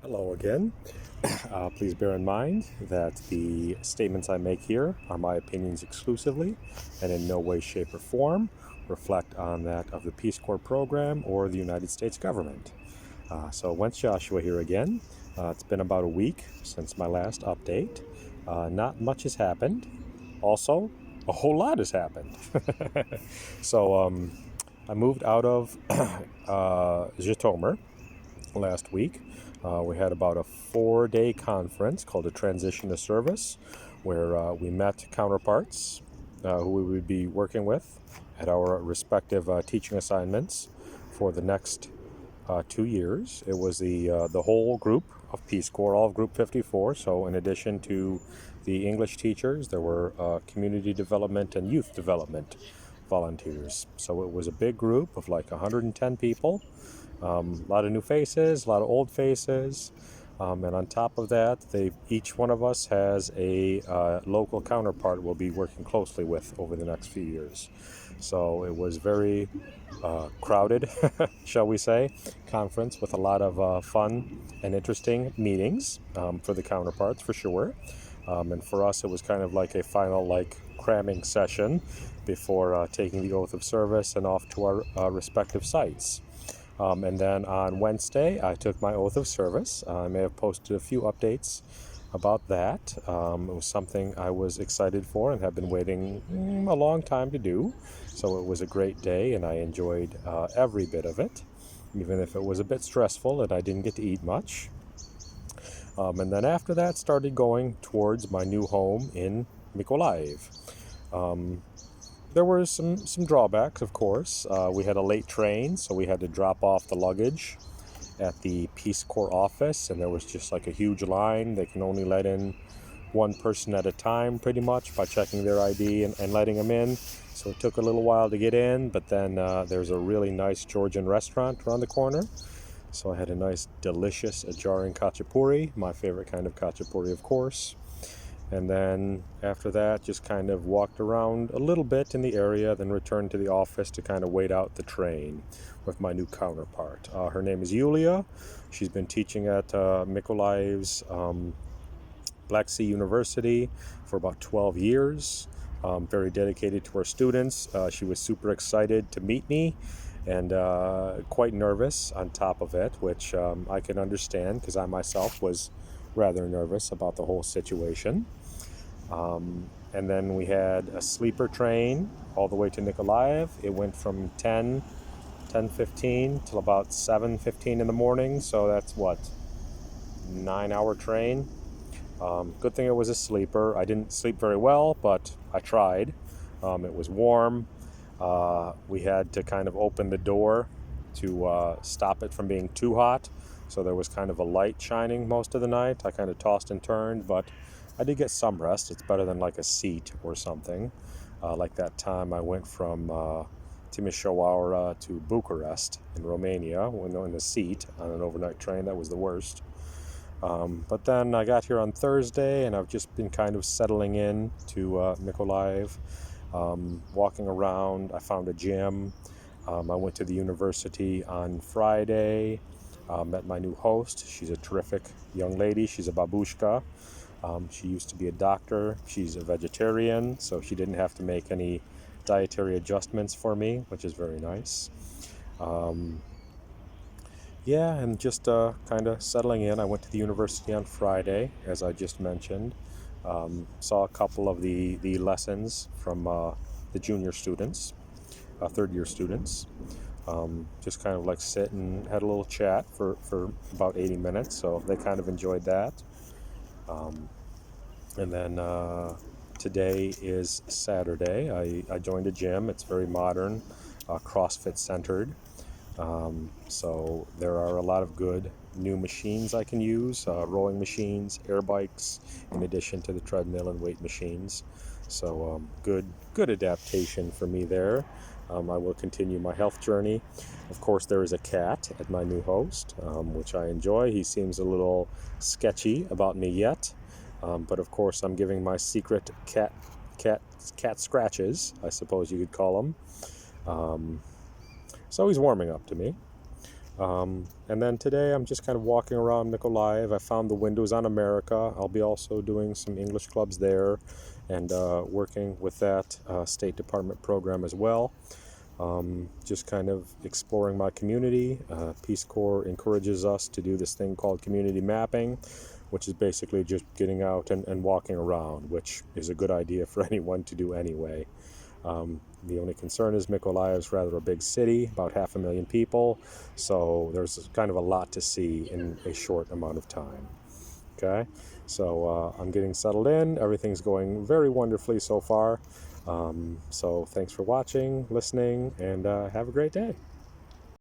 Hello again. Please bear in mind that the statements I make here are my opinions exclusively and in no way, shape, or form reflect on that of the Peace Corps program or the United States government. So, once Joshua here again. It's been about a week since my last update. Not much has happened. Also, a whole lot has happened. So, I moved out of Zhytomyr last week. We had about a 4-day conference called a Transition to Service, where we met counterparts who we would be working with at our respective teaching assignments for the next 2 years. It was the whole group of Peace Corps, all of Group 54. So in addition to the English teachers, there were community development and youth development volunteers. So it was a big group of like 110 people. A lot of new faces, a lot of old faces. And on top of that, each one of us has a local counterpart we'll be working closely with over the next few years. So it was very crowded, shall we say, conference with a lot of fun and interesting meetings for the counterparts, for sure. And for us, it was kind of like a final, cramming session before taking the oath of service and off to our respective sites. And then on Wednesday, I took my oath of service. I may have posted a few updates about that. It was something I was excited for and have been waiting a long time to do. So it was a great day, and I enjoyed every bit of it, even if it was a bit stressful and I didn't get to eat much. And then after that, started going towards my new home in Mykolaiv. There were some drawbacks, of course. We had a late train, so we had to drop off the luggage at the Peace Corps office, and there was just like a huge line. They can only let in one person at a time, pretty much, by checking their ID and letting them in. So it took a little while to get in, but then there's a really nice Georgian restaurant around the corner. So I had a nice, delicious, jarring khachapuri, my favorite kind of khachapuri, of course. And then after that, just kind of walked around a little bit in the area, then returned to the office to kind of wait out the train with my new counterpart. Her name is Yulia. She's been teaching at Mykolaiv's Black Sea University for about 12 years. Very dedicated to her students. She was super excited to meet me and quite nervous on top of it, which I can understand because I myself was rather nervous about the whole situation. And then we had a sleeper train all the way to Mykolaiv. It went from 10:15 till about 7:15 in the morning. So that's what, 9-hour train. Good thing it was a sleeper. I didn't sleep very well, but I tried. It was warm. We had to kind of open the door to stop it from being too hot. So there was kind of a light shining most of the night. I kind of tossed and turned, but I did get some rest. It's better than like a seat or something. Like that time I went from Timișoara to Bucharest in Romania in the seat on an overnight train. That was the worst. But then I got here on Thursday, and I've just been kind of settling in to Mykolaiv, walking around. I found a gym. I went to the university on Friday, met my new host. She's a terrific young lady. She's a babushka. She used to be a doctor. She's a vegetarian, so she didn't have to make any dietary adjustments for me, which is very nice. Yeah, and just kind of settling in. I went to the university on Friday, as I just mentioned. Saw a couple of the lessons from the junior students, third year students. Just kind of like sit and had a little chat for about 80 minutes, so they kind of enjoyed that. And then today is Saturday. I joined a gym. It's very modern, CrossFit centered. So there are a lot of good new machines I can use, rowing machines, air bikes, in addition to the treadmill and weight machines. So good adaptation for me there. I will continue my health journey. Of course, there is a cat at my new host, which I enjoy. He seems a little sketchy about me yet, but of course I'm giving my secret cat scratches, I suppose you could call them. So he's warming up to me. And then today I'm just kind of walking around Mykolaiv. I found the Windows on America. I'll be also doing some English clubs there and working with that State Department program as well. Just kind of exploring my community. Peace Corps encourages us to do this thing called community mapping, which is basically just getting out and walking around, which is a good idea for anyone to do anyway. The only concern is Mykolaiv is rather a big city, about 500,000 people, so there's kind of a lot to see in a short amount of time. Okay, so I'm getting settled in. Everything's going very wonderfully so far. So thanks for watching, listening, and have a great day.